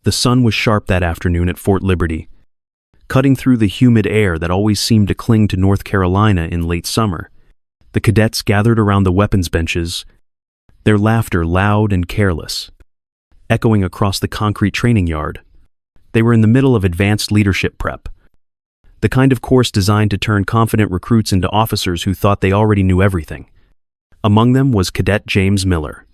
The sun was sharp that afternoon at Fort Liberty, cutting through the humid air that always seemed to cling to North Carolina in late summer. The cadets gathered around the weapons benches, their laughter loud and careless, echoing across the concrete training yard. They were in the middle of advanced leadership prep, the kind of course designed to turn confident recruits into officers who thought they already knew everything. Among them was Cadet James Miller,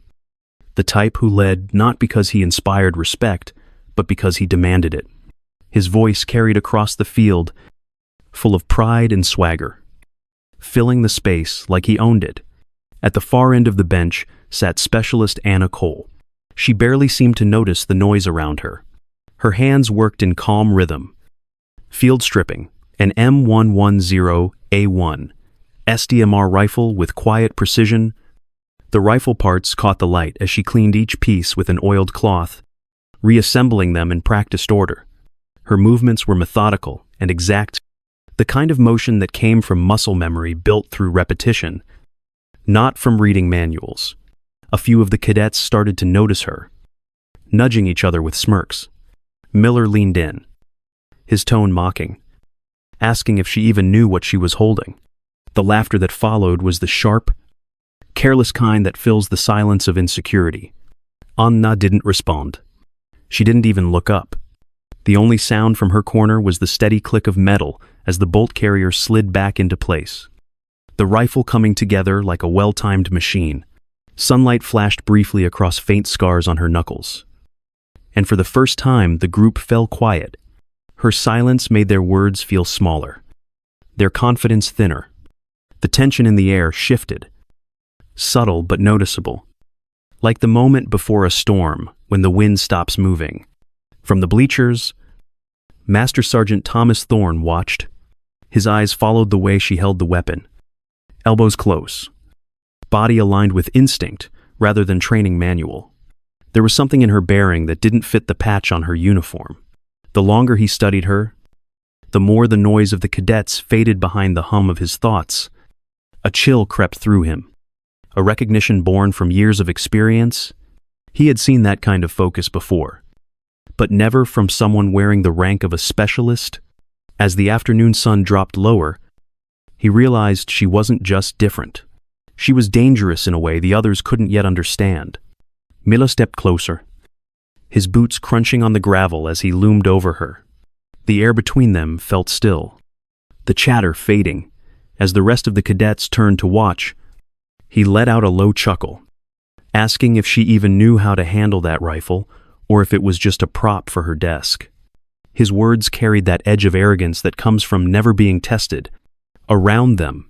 the type who led not because he inspired respect, but because he demanded it. His voice carried across the field, full of pride and swagger, filling the space like he owned it. At the far end of the bench sat Specialist Anna Cole. She barely seemed to notice the noise around her. Her hands worked in calm rhythm, field stripping an M110A1 SDMR rifle with quiet precision. The rifle parts caught the light as she cleaned each piece with an oiled cloth, reassembling them in practiced order. Her movements were methodical and exact, the kind of motion that came from muscle memory built through repetition, not from reading manuals. A few of the cadets started to notice her, nudging each other with smirks. Miller leaned in, his tone mocking, asking if she even knew what she was holding. The laughter that followed was the sharp, careless kind that fills the silence of insecurity. Anna didn't respond. She didn't even look up. The only sound from her corner was the steady click of metal as the bolt carrier slid back into place, the rifle coming together like a well-timed machine. Sunlight flashed briefly across faint scars on her knuckles. And for the first time, the group fell quiet. Her silence made their words feel smaller, their confidence thinner. The tension in the air shifted, subtle but noticeable, like the moment before a storm when the wind stops moving. From the bleachers, Master Sergeant Thomas Thorne watched. His eyes followed the way she held the weapon, elbows close, body aligned with instinct rather than training manual. There was something in her bearing that didn't fit the patch on her uniform. The longer he studied her, the more the noise of the cadets faded behind the hum of his thoughts. A chill crept through him, a recognition born from years of experience. He had seen that kind of focus before, but never from someone wearing the rank of a specialist. As the afternoon sun dropped lower, he realized she wasn't just different. She was dangerous in a way the others couldn't yet understand. Miller stepped closer, his boots crunching on the gravel as he loomed over her. The air between them felt still, the chatter fading. As the rest of the cadets turned to watch, he let out a low chuckle, asking if she even knew how to handle that rifle or if it was just a prop for her desk. His words carried that edge of arrogance that comes from never being tested. Around them,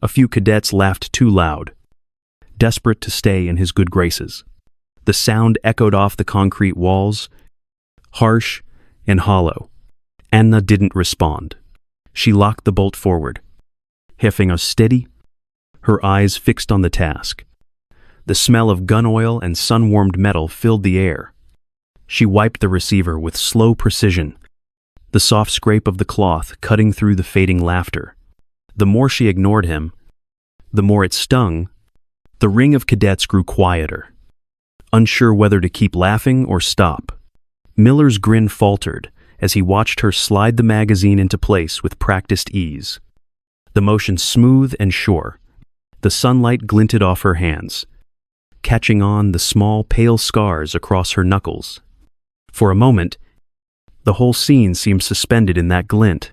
a few cadets laughed too loud, desperate to stay in his good graces. The sound echoed off the concrete walls, harsh and hollow. Anna didn't respond. She locked the bolt forward, heffing a steady, her eyes fixed on the task. The smell of gun oil and sun-warmed metal filled the air. She wiped the receiver with slow precision, the soft scrape of the cloth cutting through the fading laughter. The more she ignored him, the more it stung. The ring of cadets grew quieter, unsure whether to keep laughing or stop. Miller's grin faltered as he watched her slide the magazine into place with practiced ease, the motion smooth and sure. The sunlight glinted off her hands, catching on the small, pale scars across her knuckles. For a moment, the whole scene seemed suspended in that glint,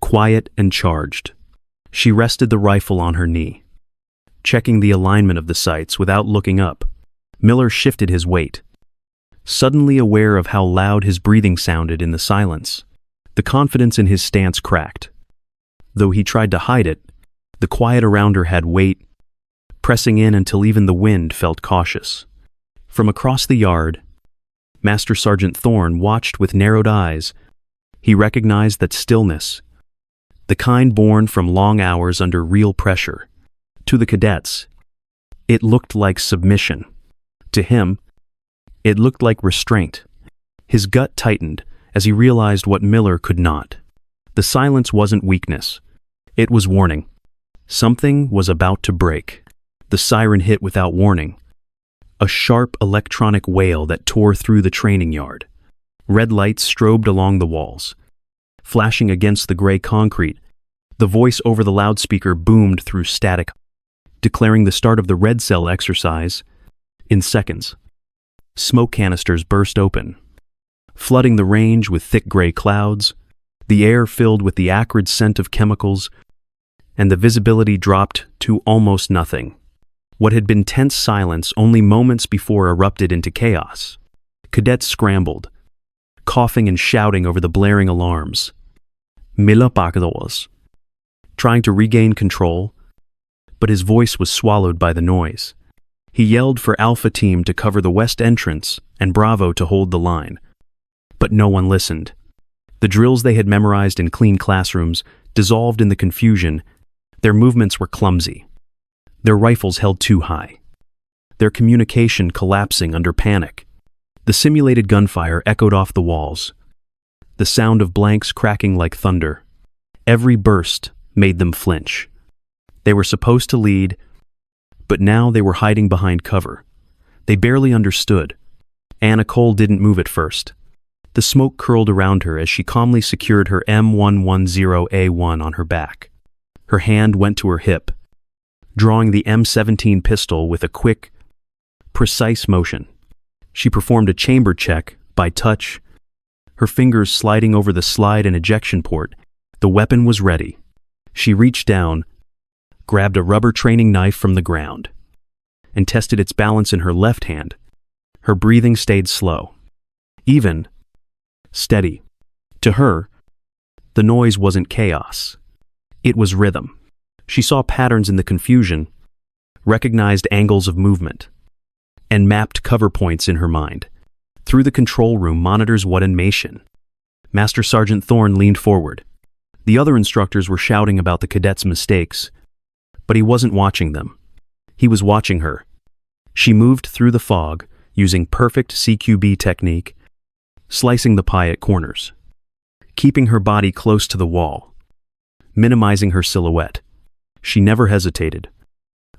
quiet and charged. She rested the rifle on her knee, checking the alignment of the sights without looking up. Miller shifted his weight, suddenly aware of how loud his breathing sounded in the silence. The confidence in his stance cracked. Though he tried to hide it, the quiet around her had weight, pressing in until even the wind felt cautious. From across the yard, Master Sergeant Thorne watched with narrowed eyes. He recognized that stillness, the kind born from long hours under real pressure. To the cadets, it looked like submission. To him, it looked like restraint. His gut tightened as he realized what Miller could not. The silence wasn't weakness. It was warning. Something was about to break. The siren hit without warning, a sharp electronic wail that tore through the training yard. Red lights strobed along the walls, flashing against the gray concrete. The voice over the loudspeaker boomed through static, declaring the start of the red cell exercise in seconds. Smoke canisters burst open, flooding the range with thick gray clouds, the air filled with the acrid scent of chemicals, and the visibility dropped to almost nothing. What had been tense silence only moments before erupted into chaos. Cadets scrambled, coughing and shouting over the blaring alarms. Trying to regain control, but his voice was swallowed by the noise. He yelled for Alpha Team to cover the west entrance and Bravo to hold the line. But no one listened. The drills they had memorized in clean classrooms dissolved in the confusion. Their movements were clumsy. Their rifles held too high. Their communication collapsing under panic. The simulated gunfire echoed off the walls, the sound of blanks cracking like thunder. Every burst made them flinch. They were supposed to lead, but now they were hiding behind cover. They barely understood. Anna Cole didn't move at first. The smoke curled around her as she calmly secured her M110A1 on her back. Her hand went to her hip, drawing the M17 pistol with a quick, precise motion. She performed a chamber check by touch, her fingers sliding over the slide and ejection port. The weapon was ready. She reached down, grabbed a rubber training knife from the ground, and tested its balance in her left hand. Her breathing stayed slow, even, steady. To her, the noise wasn't chaos. It was rhythm. She saw patterns in the confusion, recognized angles of movement, and mapped cover points in her mind. Through the control room monitors, what animation? Master Sergeant Thorne leaned forward. The other instructors were shouting about the cadets' mistakes, but he wasn't watching them. He was watching her. She moved through the fog, using perfect CQB technique, slicing the pie at corners, keeping her body close to the wall, minimizing her silhouette. She never hesitated,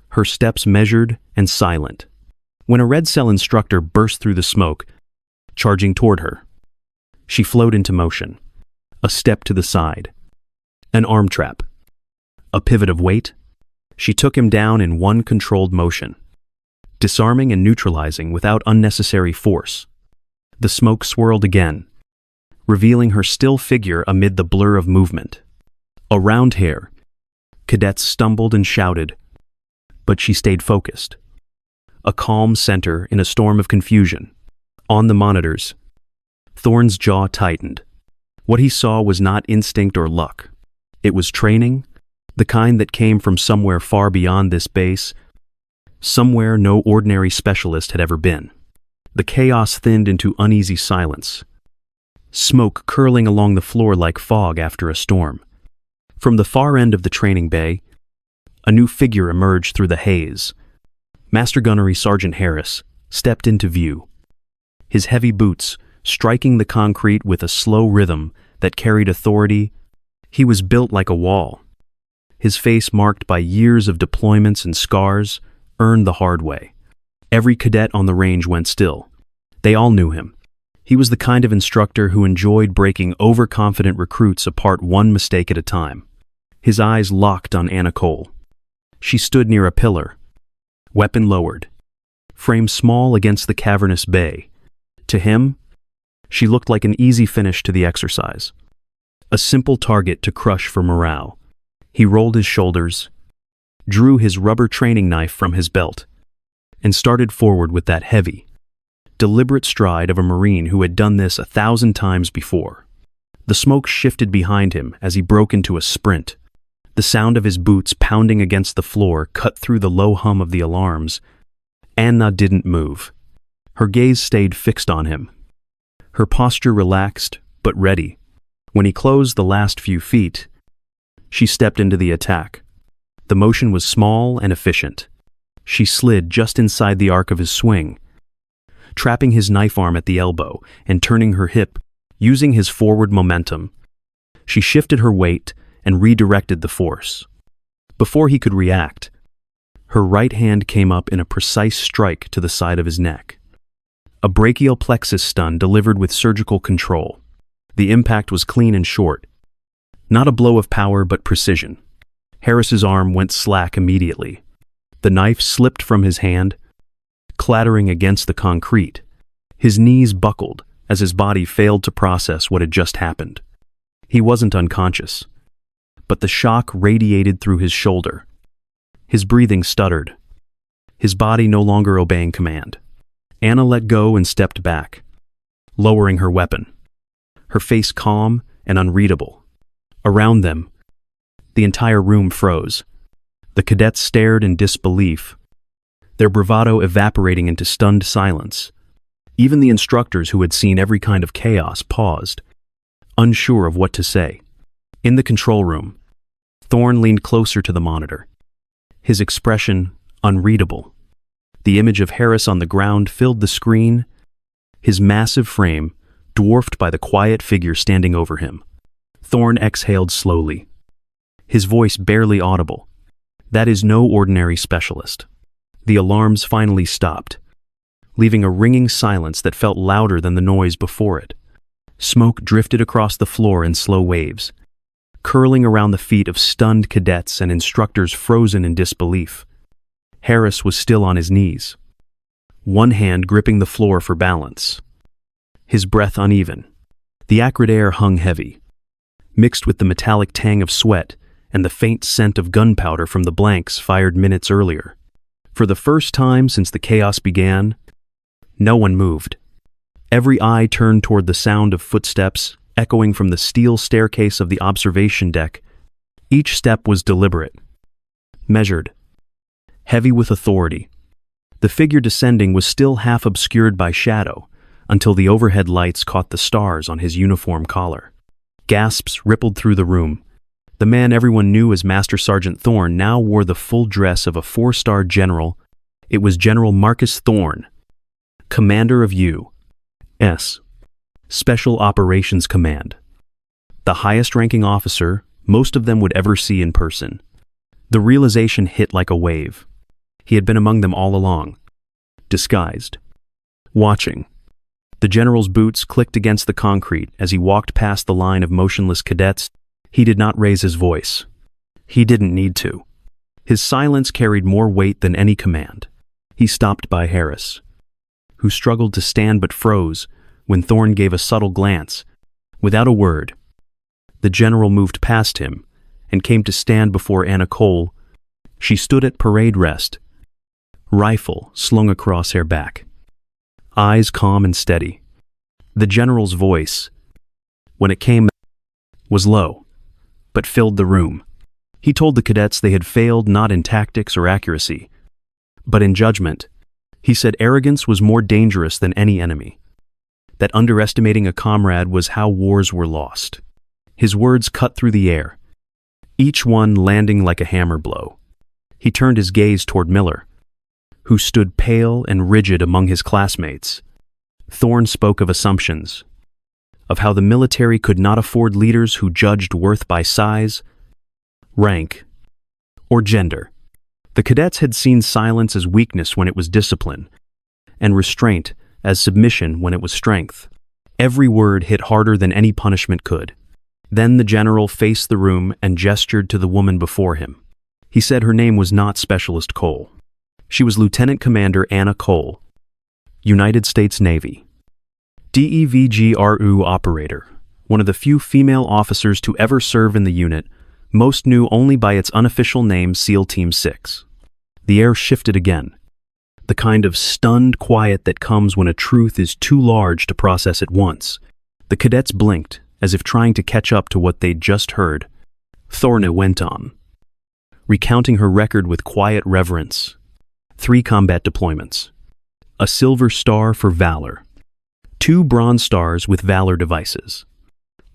her steps measured and silent. When a red cell instructor burst through the smoke, charging toward her, she flowed into motion. A step to the side, an arm trap, a pivot of weight. She took him down in one controlled motion, disarming and neutralizing without unnecessary force. The smoke swirled again, revealing her still figure amid the blur of movement. A round hair. Cadets stumbled and shouted, but she stayed focused. A calm center in a storm of confusion. On the monitors, Thorne's jaw tightened. What he saw was not instinct or luck. It was training, the kind that came from somewhere far beyond this base, somewhere no ordinary specialist had ever been. The chaos thinned into uneasy silence, smoke curling along the floor like fog after a storm. From the far end of the training bay, a new figure emerged through the haze. Master Gunnery Sergeant Harris stepped into view, his heavy boots striking the concrete with a slow rhythm that carried authority. He was built like a wall, his face marked by years of deployments and scars earned the hard way. Every cadet on the range went still. They all knew him. He was the kind of instructor who enjoyed breaking overconfident recruits apart one mistake at a time. His eyes locked on Anna Cole. She stood near a pillar, weapon lowered, frame small against the cavernous bay. To him, she looked like an easy finish to the exercise, a simple target to crush for morale. He rolled his shoulders, drew his rubber training knife from his belt, and started forward with that heavy, deliberate stride of a Marine who had done this 1,000 times before. The smoke shifted behind him as he broke into a sprint. The sound of his boots pounding against the floor cut through the low hum of the alarms. Anna didn't move. Her gaze stayed fixed on him, her posture relaxed but ready. When he closed the last few feet, she stepped into the attack. The motion was small and efficient. She slid just inside the arc of his swing, trapping his knife arm at the elbow and turning her hip. Using his forward momentum, she shifted her weight and redirected the force. Before he could react, her right hand came up in a precise strike to the side of his neck. A brachial plexus stun delivered with surgical control. The impact was clean and short. Not a blow of power, but precision. Harris's arm went slack immediately. The knife slipped from his hand, clattering against the concrete. His knees buckled as his body failed to process what had just happened. He wasn't unconscious, but the shock radiated through his shoulder. His breathing stuttered, his body no longer obeying command. Anna let go and stepped back, lowering her weapon, her face calm and unreadable. Around them, the entire room froze. The cadets stared in disbelief, their bravado evaporating into stunned silence. Even the instructors, who had seen every kind of chaos, paused, unsure of what to say. In the control room, Thorn leaned closer to the monitor, his expression unreadable. The image of Harris on the ground filled the screen, his massive frame dwarfed by the quiet figure standing over him. Thorn exhaled slowly, his voice barely audible. That is no ordinary specialist. The alarms finally stopped, leaving a ringing silence that felt louder than the noise before it. Smoke drifted across the floor in slow waves, curling around the feet of stunned cadets and instructors frozen in disbelief. Harris was still on his knees, one hand gripping the floor for balance, his breath uneven. The acrid air hung heavy, mixed with the metallic tang of sweat and the faint scent of gunpowder from the blanks fired minutes earlier. For the first time since the chaos began, no one moved. Every eye turned toward the sound of footsteps echoing from the steel staircase of the observation deck. Each step was deliberate, measured, heavy with authority. The figure descending was still half obscured by shadow until the overhead lights caught the stars on his uniform collar. Gasps rippled through the room. The man everyone knew as Master Sergeant Thorn now wore the full dress of a 4-star general. It was General Marcus Thorn, commander of U.S. Special Operations Command, the highest-ranking officer most of them would ever see in person. The realization hit like a wave. He had been among them all along, disguised, watching. The general's boots clicked against the concrete as he walked past the line of motionless cadets. He did not raise his voice. He didn't need to. His silence carried more weight than any command. He stopped by Harris, who struggled to stand but froze when Thorn gave a subtle glance. Without a word, the general moved past him and came to stand before Anna Cole. She stood at parade rest, rifle slung across her back, eyes calm and steady. The general's voice, when it came, was low, but filled the room. He told the cadets they had failed not in tactics or accuracy, but in judgment. He said arrogance was more dangerous than any enemy, that underestimating a comrade was how wars were lost. His words cut through the air, each one landing like a hammer blow. He turned his gaze toward Miller, who stood pale and rigid among his classmates. Thorn spoke of assumptions, of how the military could not afford leaders who judged worth by size, rank, or gender. The cadets had seen silence as weakness when it was discipline, and restraint as submission when it was strength. Every word hit harder than any punishment could. Then the general faced the room and gestured to the woman before him. He said her name was not Specialist Cole. She was Lieutenant Commander Anna Cole, United States Navy, DEVGRU operator, one of the few female officers to ever serve in the unit, most knew only by its unofficial name, SEAL Team 6. The air shifted again, the kind of stunned quiet that comes when a truth is too large to process at once. The cadets blinked, as if trying to catch up to what they'd just heard. Thorne went on, recounting her record with quiet reverence. 3 combat deployments, a Silver Star for Valor, 2 Bronze Stars with Valor devices,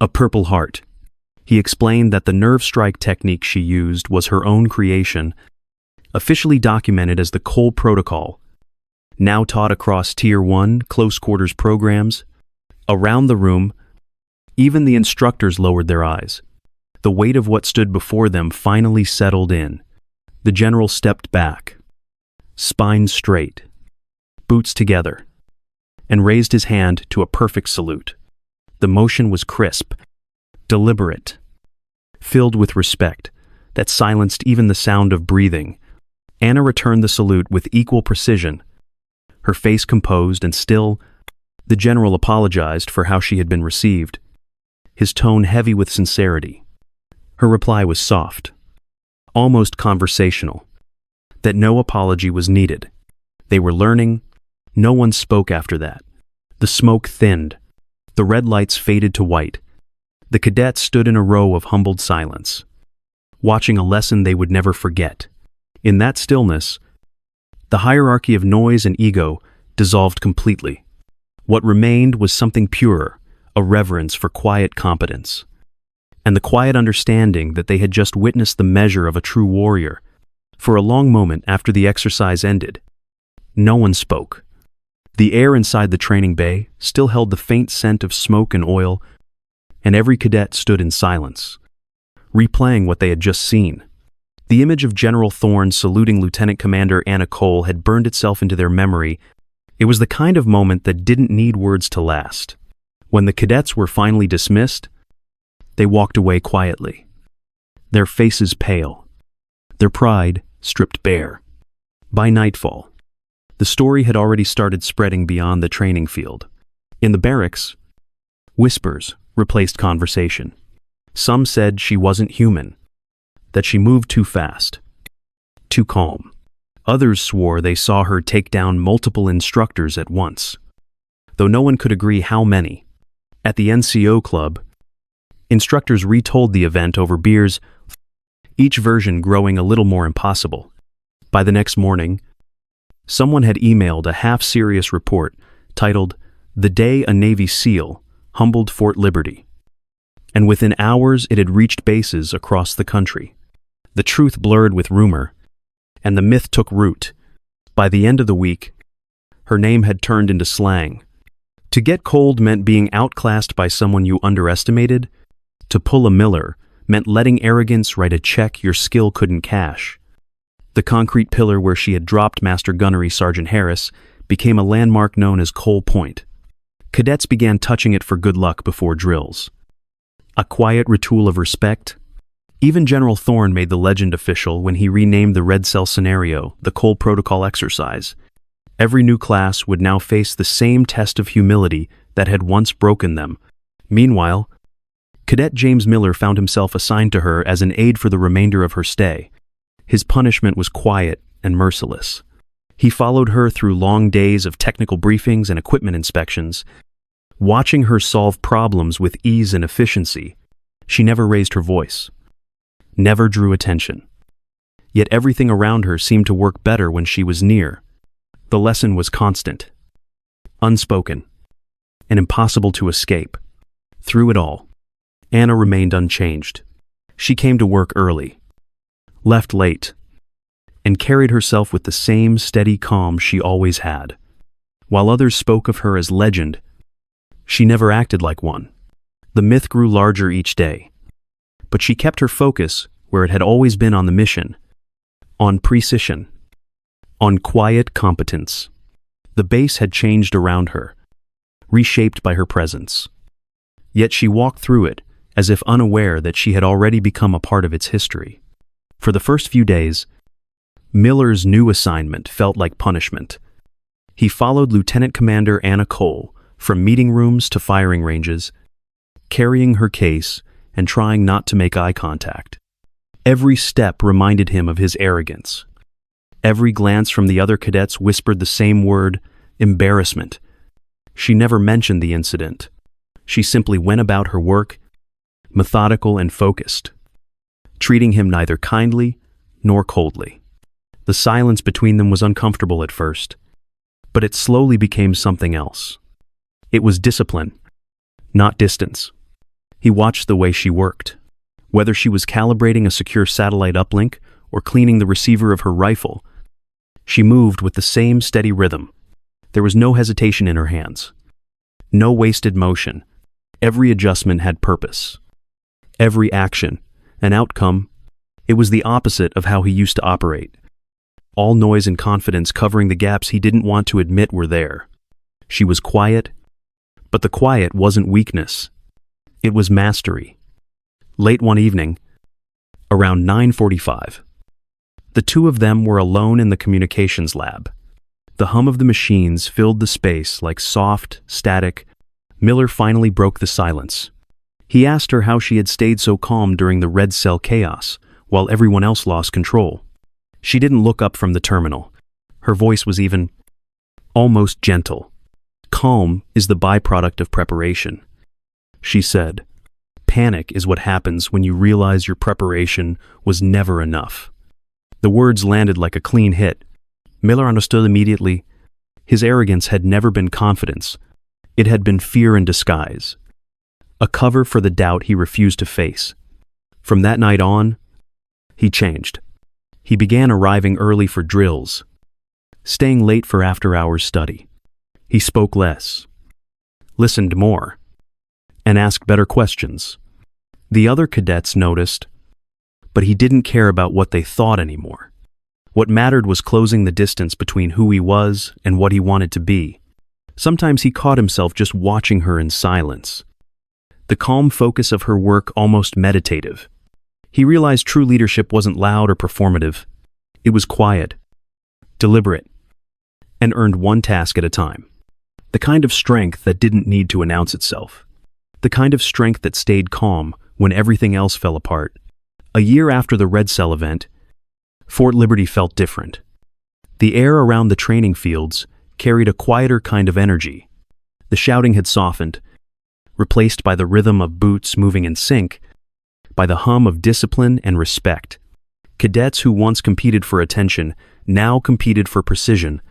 a Purple Heart. He explained that the nerve strike technique she used was her own creation, officially documented as the Cole Protocol, now taught across Tier 1 close quarters programs. Around the room, even the instructors lowered their eyes. The weight of what stood before them finally settled in. The general stepped back, spine straight, boots together, and raised his hand to a perfect salute. The motion was crisp, deliberate, filled with respect that silenced even the sound of breathing. Anna returned the salute with equal precision, her face composed and still. The general apologized for how she had been received, his tone heavy with sincerity. Her reply was soft, almost conversational, that no apology was needed. They were learning. No one spoke after that. The smoke thinned. The red lights faded to white. The cadets stood in a row of humbled silence, watching a lesson they would never forget. In that stillness, the hierarchy of noise and ego dissolved completely. What remained was something purer, a reverence for quiet competence, and the quiet understanding that they had just witnessed the measure of a true warrior. For a long moment after the exercise ended, no one spoke. The air inside the training bay still held the faint scent of smoke and oil, and every cadet stood in silence, replaying what they had just seen. The image of General Thorne saluting Lieutenant Commander Anna Cole had burned itself into their memory. It was the kind of moment that didn't need words to last. When the cadets were finally dismissed, they walked away quietly, their faces pale, their pride stripped bare. By nightfall, the story had already started spreading beyond the training field. In the barracks, whispers replaced conversation. Some said she wasn't human, that she moved too fast, too calm. Others swore they saw her take down multiple instructors at once, though no one could agree how many. At the NCO club, instructors retold the event over beers, each version growing a little more impossible. By the next morning, someone had emailed a half-serious report titled, "The Day a Navy SEAL Humbled Fort Liberty," and within hours it had reached bases across the country. The truth blurred with rumor, and the myth took root. By the end of the week, her name had turned into slang. To get cold meant being outclassed by someone you underestimated. To pull a Miller meant letting arrogance write a check your skill couldn't cash. The concrete pillar where she had dropped Master Gunnery Sergeant Harris became a landmark known as Cole Point. Cadets began touching it for good luck before drills. A quiet ritual of respect. Even General Thorne made the legend official when he renamed the Red Cell scenario the Cole Protocol exercise. Every new class would now face the same test of humility that had once broken them. Meanwhile, Cadet James Miller found himself assigned to her as an aide for the remainder of her stay. His punishment was quiet and merciless. He followed her through long days of technical briefings and equipment inspections. Watching her solve problems with ease and efficiency, she never raised her voice, never drew attention. Yet everything around her seemed to work better when she was near. The lesson was constant, unspoken, and impossible to escape. Through it all, Anna remained unchanged. She came to work early, left late, and carried herself with the same steady calm she always had. While others spoke of her as legend, she never acted like one. The myth grew larger each day, but she kept her focus where it had always been, on the mission, on precision, on quiet competence. The base had changed around her, reshaped by her presence. Yet she walked through it as if unaware that she had already become a part of its history. For the first few days, Miller's new assignment felt like punishment. He followed Lieutenant Commander Anna Cole from meeting rooms to firing ranges, carrying her case and trying not to make eye contact. Every step reminded him of his arrogance. Every glance from the other cadets whispered the same word, embarrassment. She never mentioned the incident. She simply went about her work, methodical and focused, treating him neither kindly nor coldly. The silence between them was uncomfortable at first, but it slowly became something else. It was discipline, not distance. He watched the way she worked. Whether she was calibrating a secure satellite uplink or cleaning the receiver of her rifle, she moved with the same steady rhythm. There was no hesitation in her hands, no wasted motion. Every adjustment had purpose. Every action, an outcome. It was the opposite of how he used to operate. All noise and confidence covering the gaps he didn't want to admit were there. She was quiet, but the quiet wasn't weakness. It was mastery. Late one evening, around 9:45, the two of them were alone in the communications lab. The hum of the machines filled the space like soft, static. Miller finally broke the silence. He asked her how she had stayed so calm during the red cell chaos, while everyone else lost control. She didn't look up from the terminal. Her voice was even almost gentle. Calm is the byproduct of preparation. She said, "Panic is what happens when you realize your preparation was never enough." The words landed like a clean hit. Miller understood immediately. His arrogance had never been confidence. It had been fear in disguise. A cover for the doubt he refused to face. From that night on, he changed. He began arriving early for drills, staying late for after-hours study. He spoke less, listened more, and asked better questions. The other cadets noticed, but he didn't care about what they thought anymore. What mattered was closing the distance between who he was and what he wanted to be. Sometimes he caught himself just watching her in silence. The calm focus of her work almost meditative. He realized true leadership wasn't loud or performative. It was quiet, deliberate, and earned one task at a time. The kind of strength that didn't need to announce itself. The kind of strength that stayed calm when everything else fell apart. A year after the Red Cell event, Fort Liberty felt different. The air around the training fields carried a quieter kind of energy. The shouting had softened, replaced by the rhythm of boots moving in sync, by the hum of discipline and respect. Cadets who once competed for attention now competed for precision.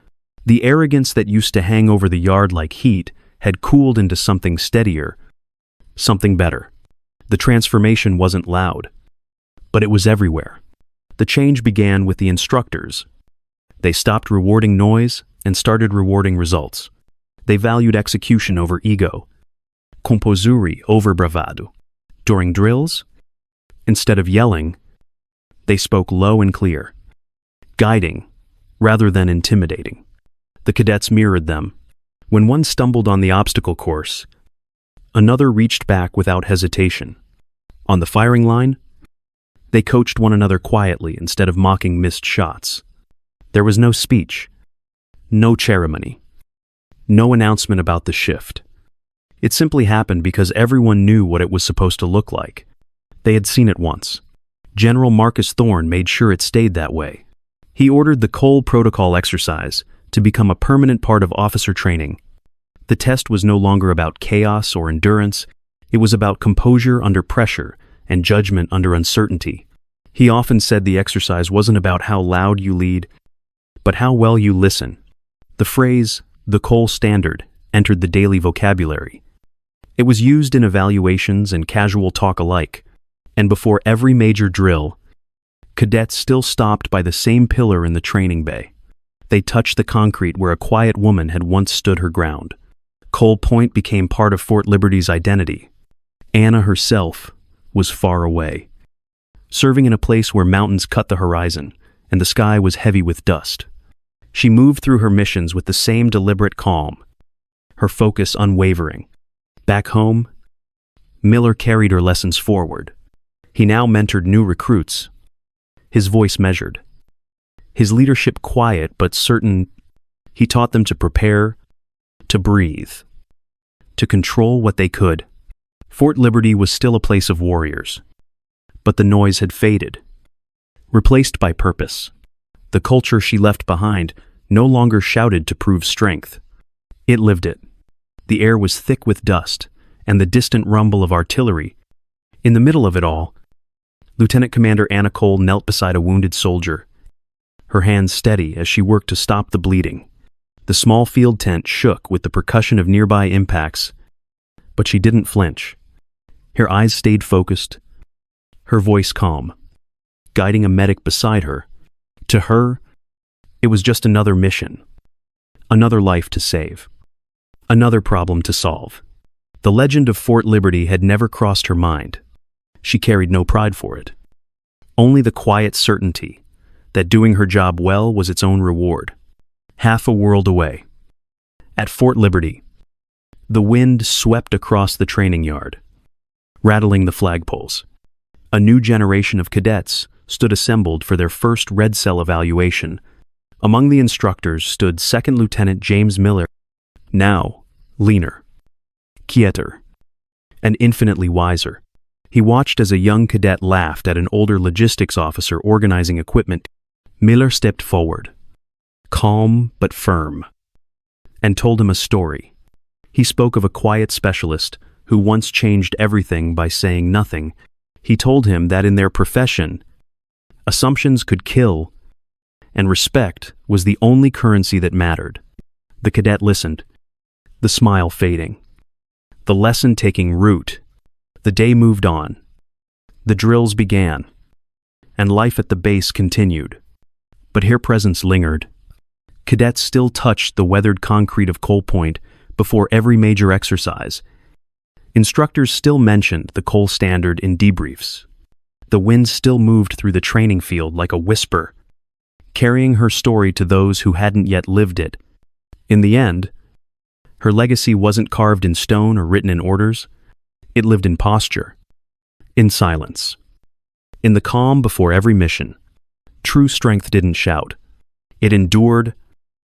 The arrogance that used to hang over the yard like heat had cooled into something steadier, something better. The transformation wasn't loud, but it was everywhere. The change began with the instructors. They stopped rewarding noise and started rewarding results. They valued execution over ego, composure over bravado. During drills, instead of yelling, they spoke low and clear, guiding rather than intimidating. The cadets mirrored them. When one stumbled on the obstacle course, another reached back without hesitation. On the firing line, they coached one another quietly instead of mocking missed shots. There was no speech, no ceremony, no announcement about the shift. It simply happened because everyone knew what it was supposed to look like. They had seen it once. General Marcus Thorne made sure it stayed that way. He ordered the Cole Protocol exercise to become a permanent part of officer training. The test was no longer about chaos or endurance. It was about composure under pressure and judgment under uncertainty. He often said the exercise wasn't about how loud you lead, but how well you listen. The phrase, the Cole Standard, entered the daily vocabulary. It was used in evaluations and casual talk alike, and before every major drill, cadets still stopped by the same pillar in the training bay. They touched the concrete where a quiet woman had once stood her ground. Cole Point became part of Fort Liberty's identity. Anna herself was far away, serving in a place where mountains cut the horizon and the sky was heavy with dust. She moved through her missions with the same deliberate calm, her focus unwavering. Back home, Miller carried her lessons forward. He now mentored new recruits, his voice measured, his leadership quiet but certain. He taught them to prepare, to breathe, to control what they could. Fort Liberty was still a place of warriors, but the noise had faded, replaced by purpose. The culture she left behind no longer shouted to prove strength. It lived it. The air was thick with dust and the distant rumble of artillery. In the middle of it all, Lieutenant Commander Anna Cole knelt beside a wounded soldier, her hands steady as she worked to stop the bleeding. The small field tent shook with the percussion of nearby impacts, but she didn't flinch. Her eyes stayed focused, her voice calm, guiding a medic beside her. To her, it was just another mission, another life to save, another problem to solve. The legend of Fort Liberty had never crossed her mind. She carried no pride for it. Only the quiet certainty that doing her job well was its own reward. Half a world away, At Fort Liberty, the wind swept across the training yard, rattling the flagpoles. A new generation of cadets stood assembled for their first red cell evaluation. Among the instructors stood Second Lieutenant James Miller, now leaner, quieter, and infinitely wiser. He watched as a young cadet laughed at an older logistics officer organizing equipment. Miller stepped forward, calm but firm, and told him a story. He spoke of a quiet specialist who once changed everything by saying nothing. He told him that in their profession, assumptions could kill, and respect was the only currency that mattered. The cadet listened, the smile fading, the lesson taking root. The day moved on. The drills began, and life at the base continued. But her presence lingered. Cadets still touched the weathered concrete of Cole Point before every major exercise. Instructors still mentioned the Cole Standard in debriefs. The wind still moved through the training field like a whisper, carrying her story to those who hadn't yet lived it. In the end, her legacy wasn't carved in stone or written in orders. It lived in posture, in silence, in the calm before every mission. True strength didn't shout. It endured